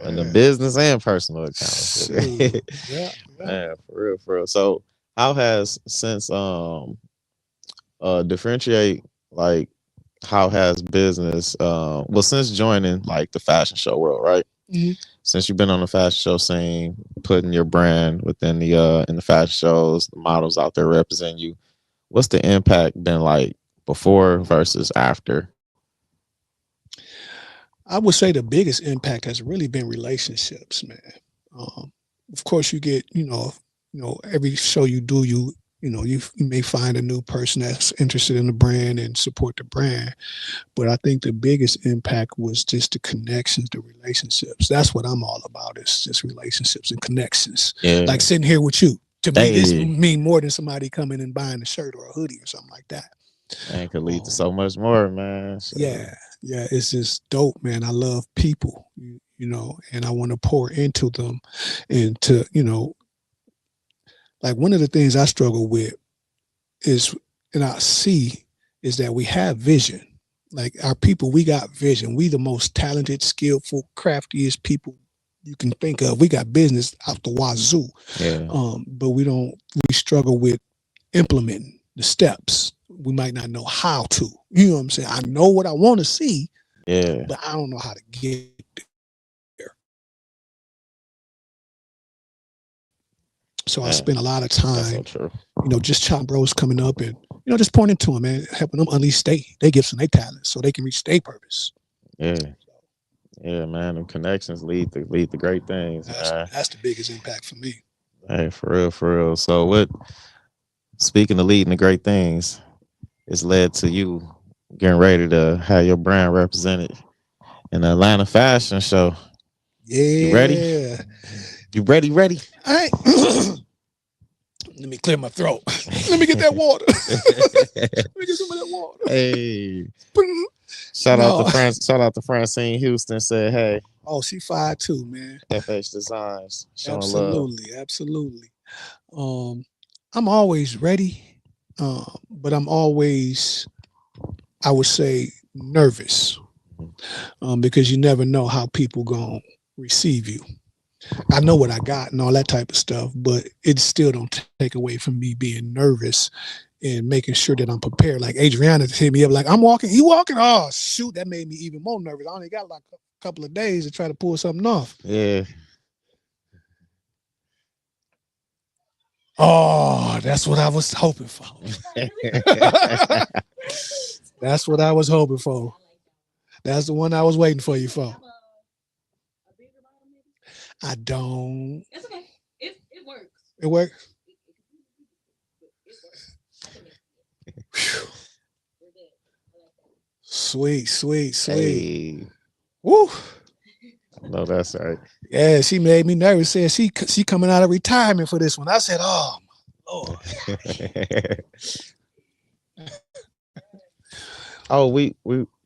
In the business and personal accounts. Shoot. Yeah, yeah. Man, for real, for real. So how has since differentiate, like, how has business well, since joining like the fashion show world, right? Mhm. Since you've been on the fashion show scene, putting your brand within the in the fashion shows, the models out there representing you, what's the impact been like before versus after? I would say the biggest impact has really been relationships, man. Um, of course, you get, every show you do, you may find a new person that's interested in the brand and support the brand. But I think the biggest impact was just the connections, the relationships. That's what I'm all about. It's just relationships and connections. Like Yeah. sitting here with you. To me, this Hey, mean more than somebody coming and buying a shirt or a hoodie or something like that. man, could lead to Um, so much more, man. So, yeah, yeah, it's just dope, man. I love people, and I want to pour into them, and to, like one of the things I struggle with is, and I see, is that we have vision. Like our people, we got vision. We the most talented, skillful, craftiest people you can think of. We got business out the wazoo, yeah, but we don't. We struggle with implementing the steps. We might not know how to. You know what I'm saying? I know what I want to see, yeah, but I don't know how to get there. So I man, spend a lot of that's so time, true. just chopping bros coming up and, just pointing to them, man, helping them unleash they gifts and their talents so they can reach their purpose. Yeah, yeah, man. Them connections lead to great things, That's man. that's the biggest impact for me. Hey, for real, for real. So, what? Speaking of leading to great things, it's led to you getting ready to have your brand represented in the Atlanta Fashion Show. You ready? Yeah. You ready? Ready? I let me clear my throat. Let me get that water. Let me get some of that water. Hey, No. Shout out to Francine Houston. Said, hey, Oh, she fired too, man. FH Designs showing love. Absolutely, absolutely. Um, I'm always ready, but I'm always, I would say, nervous, because you never know how people gonna receive you. I know what I got and all that type of stuff, but it still don't take away from me being nervous and making sure that I'm prepared. Like Adriana hit me up, like I'm walking, you walking? Oh shoot, that made me even more nervous. I only got like a couple of days to try to pull something off. Yeah. Oh, that's what I was hoping for. That's what I was hoping for. That's the one I was waiting for you for. I don't. It's okay. It works. It works. Sweet, sweet, sweet. Hey, Woo. no, that's right. Yeah, she made me nervous. Said she coming out of retirement for this one. I said, oh my lord. Oh, we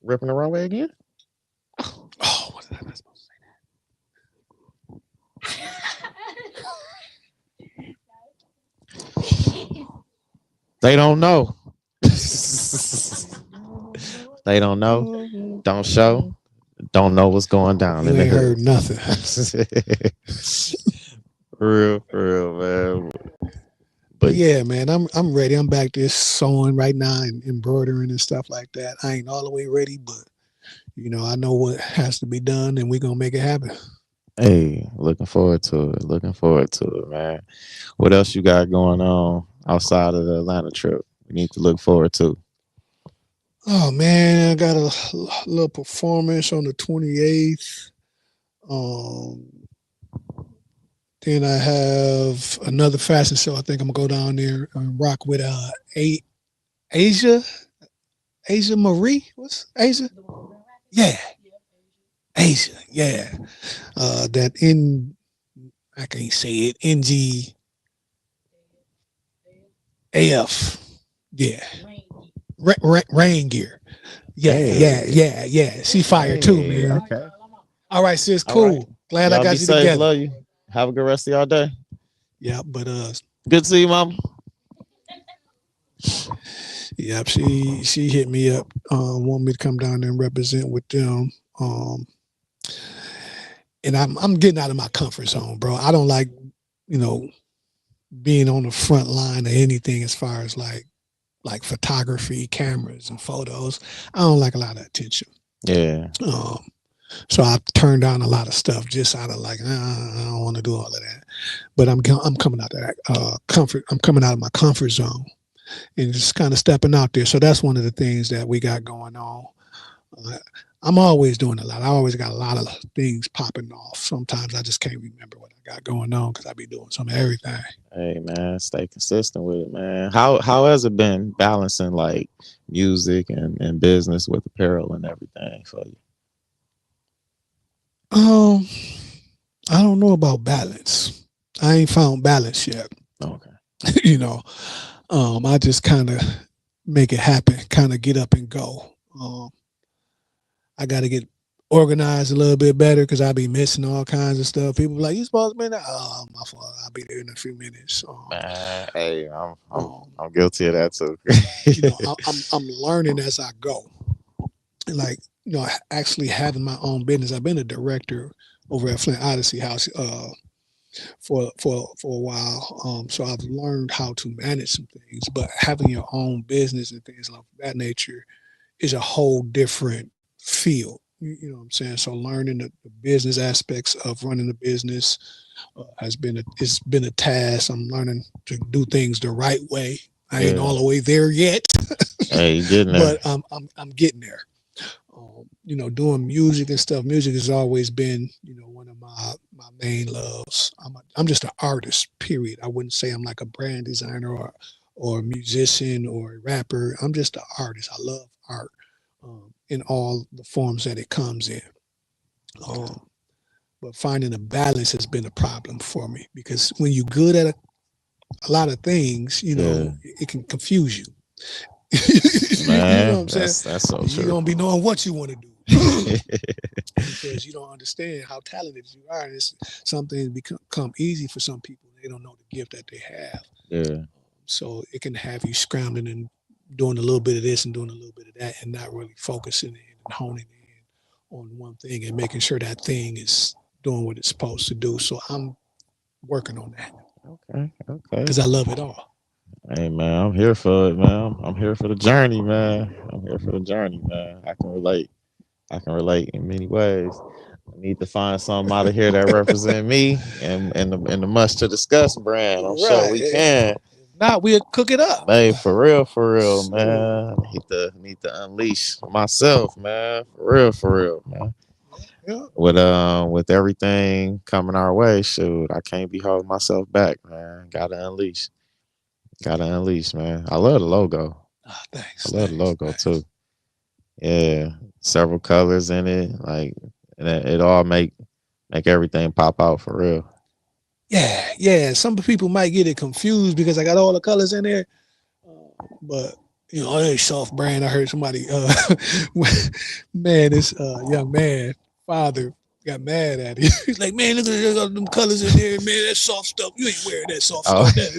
ripping the runway again? Oh, what am I supposed They don't know. They don't know. to Don't show. Don't know what's going say? down You in the ain't heard hood. nothing. For real, man. But But yeah, man, I'm ready. I'm back there sewing right now and embroidering and stuff like that. I ain't all the way ready, but I know what has to be done, and we're gonna make it happen. hey, looking forward to it. Looking forward to it, man. What else you got going on outside of the Atlanta trip? We need to look forward to. Oh man, I got a little performance on the 28th. Um, then I have another fashion show. I think I'm gonna go down there and rock with Asia Asia Marie. What's Asia? Yeah, Asia. Yeah, that N. I can't say it. NGAF. Yeah, rain gear. Yeah, yeah, Hey, yeah, yeah. She fired too, hey, man. okay. All right, sis, All right. cool. Glad I Y'all be got you safe. together. Love you. Have a good rest of y'all day. Yeah, but Good to see you, mom. yep, she hit me up, want me to come down there and represent with them. Um, and I'm getting out of my comfort zone, bro. I don't like, you know, being on the front line of anything as far as like photography, cameras, and photos. I don't like a lot of attention. Yeah. Um, so I turned down a lot of stuff just out of like, I don't want to do all of that. But I'm coming out of that comfort. I'm coming out of my comfort zone. and just kind of stepping out there. So that's one of the things that we got going on. Uh, I'm always doing a lot. I always got a lot of things popping off. Sometimes I just can't remember what I got going on because I be doing some of everything. Hey man, stay consistent with it, man. How has it been balancing like music and business with apparel and everything for you? Um, I don't know about balance. I ain't found balance yet. Okay. you know, I just kind of make it happen, kind of get up and go. I got to get organized a little bit better because I be missing all kinds of stuff. People be like, you supposed to be there? Oh, my fault. I'll be there in a few minutes. Man, hey, Um, I'm guilty of that too. I'm learning as I go. Like, actually having my own business. I've been a director over at Flint Odyssey House for a while. So I've learned how to manage some things, but having your own business and things like that nature is a whole different field. You know what I'm saying? So learning the business aspects of running a business it's been a task. I'm learning to do things the right way. I ain't Yeah. all the way there yet, Hey, you getting there? but I'm getting there. Doing music and stuff. Music has always been, one of my main loves. I'm just an artist. Period. I wouldn't say I'm like a brand designer or a musician or a rapper. I'm just an artist. I love art in all the forms that it comes in. Um, but finding a balance has been a problem for me because when you're good at a lot of things, Yeah. it can confuse you. You know what Man, I'm saying? that's so You true. don't be knowing what you want to do because you don't understand how talented you are. And it's something become easy for some people. They don't know the gift that they have. Yeah. So it can have you scrambling and doing a little bit of this and doing a little bit of that and not really focusing in and honing in on one thing and making sure that thing is doing what it's supposed to do. So I'm working on that Okay. Okay. because I love it all. Hey man, I'm here for it, man. I'm here for the journey, man. I'm here for the journey, man. I can relate. I can relate in many ways. I need to find some out of here that represent me and the much to discuss brand. I'm sure Right. we can. If not, we'll cook it up. Hey, for real, Sure. man. I need to unleash myself, man. For real, man. Yeah. With everything coming our way, shoot, I can't be holding myself back, man. Gotta unleash. Gotta unleash, man. I love the logo. Ah, I thanks, love the thanks, logo too. thanks. Yeah, several colors in it, like, and it all make everything pop out for real. Yeah, yeah. Some people might get it confused because I got all the colors in there, but hey, soft brand. I heard somebody, man, this young man father got mad at him. He's like, man, look at all them colors in there, man. That soft stuff. You ain't wearing that soft Oh, stuff. That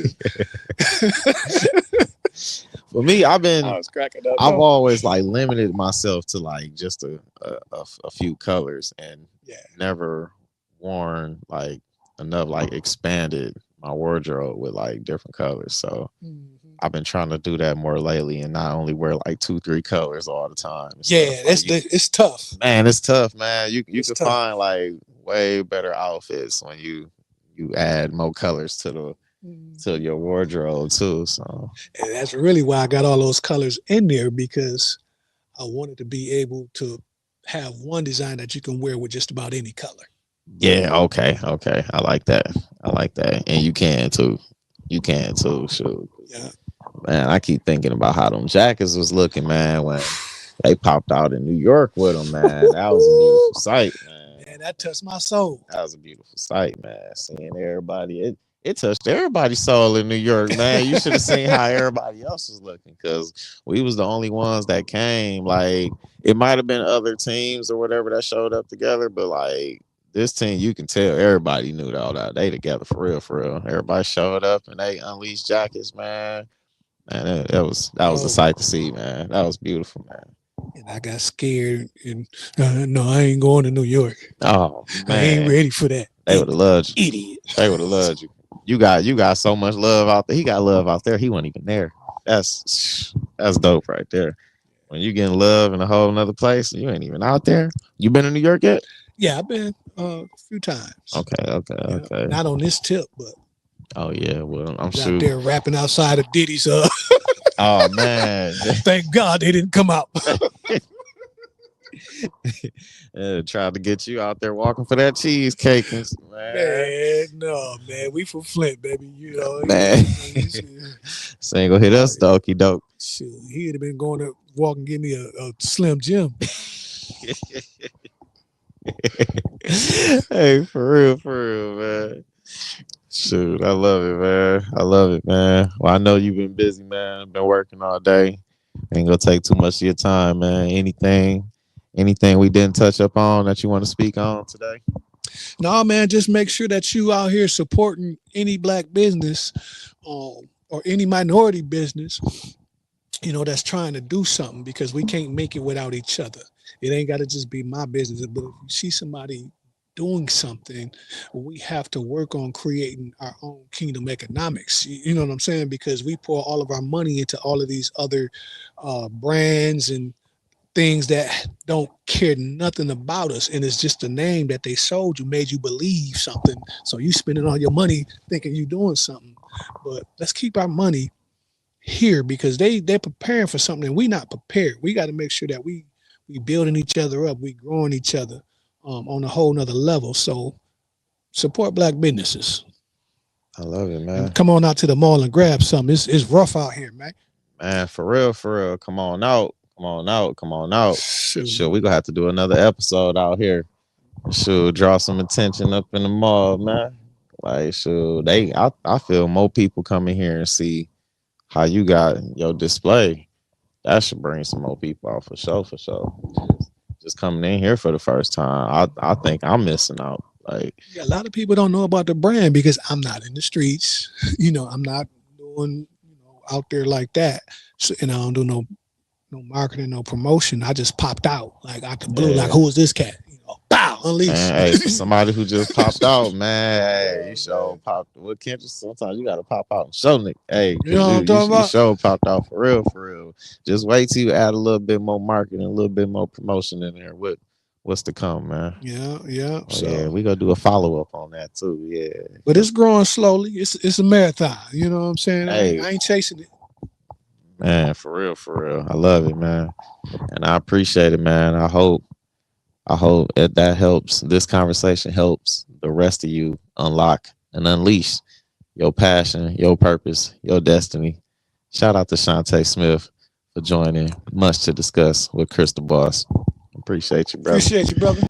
for me, I was cracking up. I've No, always like limited myself to like just a few colors and yeah, never worn like enough like expanded my wardrobe with like different colors. So hmm, I've been trying to do that more lately and not only wear like two, three colors all the time and stuff. yeah. Like It's tough. man, it's tough, man. You It's can tough. find like way better outfits when you add more colors to Mhm. your wardrobe too. So And that's really why I got all those colors in there because I wanted to be able to have one design that you can wear with just about any color. yeah, okay. I like that. I like that. And you can too. You can too. Shoot. Yeah. Man, I keep thinking about how them jackets was looking, man, when they popped out in New York with them, man. That was a beautiful sight, man. Man, that touched my soul. That was a beautiful sight, man. Seeing everybody, it touched everybody's soul in New York, man. You should have seen how everybody else was looking, because we was the only ones that came. Like it might have been other teams or whatever that showed up together, but like this team, you can tell everybody knew all that they together for real, for real. Everybody showed up and they unleashed jackets, man. And that was a Yo, sight to see, man. That was beautiful, man. and I got scared and no, I ain't going to New York. Oh I ain't man, ready for that. they would have loved you. Idiot. They would have loved you. You got so much love out there. He got love out there. He wasn't even there. That's dope right there. When you getting love in a whole nother place, you ain't even out there. You been in New York yet? Yeah, I've been a few times. Yeah, Okay. not on this tip, but Oh yeah, well I'm was out sure. there rapping outside of Diddy's Oh man. Thank God they didn't come out. Tried to get you out there walking for that cheesecake, man. Man, no, man. We from Flint, baby. You know, Man, this ain't gonna hit us, dokey doke. shoot, he'd have been going to walk and give me a Slim Jim. Hey, for real, man. Shoot, I love it, man. I love it, man. Well, I know you've been busy, man. Been working all day. Ain't gonna take too much of your time, man. Anything we didn't touch up on that you want to speak on today? No, man, just make sure that you out here supporting any black business or any minority business, that's trying to do something, because we can't make it without each other. It ain't got to just be my business, but if you see somebody doing something, we have to work on creating our own kingdom economics. You know what I'm saying? Because we pour all of our money into all of these other brands and things that don't care nothing about us, and it's just a name that they sold you, made you believe something, so you spending all your money thinking you doing something. But let's keep our money here, because they're preparing for something and we not prepared. We got to make sure that we building each other up, we growing each other on a whole nother level. So support black businesses I love it, man. and come on out to the mall and grab something. It's rough out here, man. Man, for real. Come on out. Come on out. Shoot. Sure, we gonna have to do another episode out here. Should draw some attention up in the mall, man. Like, should I feel more people coming here and see how you got your display. That should bring some more people out for sure, for sure. Just coming in here for the first time, I think I'm missing out. Like, Yeah, a lot of people don't know about the brand because I'm not in the streets. I'm not doing out there like that. So, and I don't do no marketing, no promotion. I just popped out like out the blue. Yeah. Like, who is this cat? Bow, unleash. man, hey, for somebody who just popped out, man, hey, you show popped. What can't you? Sometimes you gotta pop out and show Nick. Hey, You know what I'm talking you about? show popped out for real, for real. Just wait till you add a little bit more marketing, a little bit more promotion in there. What's to come, man? Yeah. Oh, So yeah, we gonna do a follow up on that too. Yeah, but it's growing slowly. It's a marathon. You know what I'm saying? Hey. I ain't chasing it. man, for real, for real. I love it, man, and I appreciate it, man. I hope that helps. This conversation helps the rest of you unlock and unleash your passion, your purpose, your destiny. Shout out to Shante Smith for joining. Much to discuss with Crystal Boss. Appreciate you, brother. Appreciate you, brother.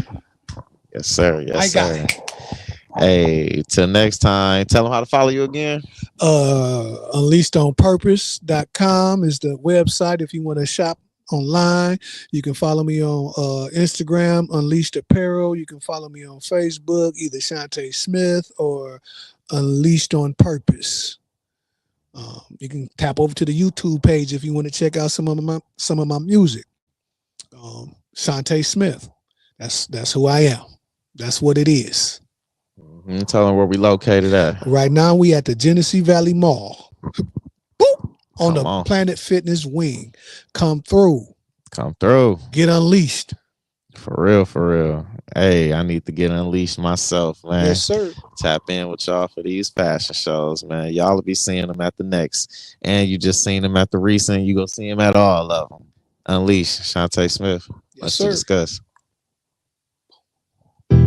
Yes, sir. Yes, I got sir. it. Hey, till next time. Tell them how to follow you again. Unleashedonpurpose.com is the website if you want to shop online. You can follow me on Instagram, Unleashed Apparel. You can follow me on Facebook, either Shante Smith or Unleashed on Purpose. You can tap over to the YouTube page if you want to check out some of my music. Shante Smith. That's who I am. That's what it is. Mm-hmm. Tell them where we located at. Right now we at the Genesee Valley Mall. Boop, on the on. Planet Fitness wing. Come through. Come through. Get unleashed. For real, for real. Hey, I need to get unleashed myself, man. Yes, sir. Tap in with y'all for these fashion shows, man. Y'all will be seeing them at the next. And you just seen them at the recent. You gonna see them at all of them. Unleash, Shante Smith. Yes, Let's sir. discuss.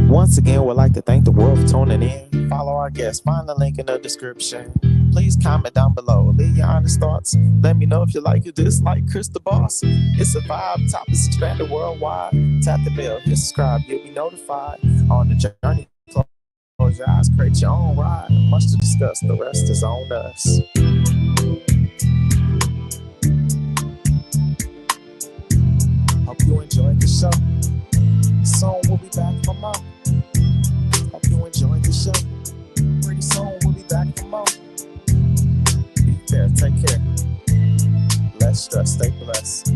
Once again, we'd like to thank the world for tuning in. Follow our guests. Find the link in the description. Please comment down below. Leave your honest thoughts. Let me know if you like or dislike Chris the Boss. It's a vibe. Topics expanded worldwide. Tap the bell. Hit subscribe. You'll be notified. On the journey, close your eyes. Create your own ride. Much to discuss. The rest is on us. Hope you enjoyed the show. Soon we'll be back for more. Hope you enjoyed the show. Pretty soon we'll be back for more. Be fair, take care. Less stress, stay blessed.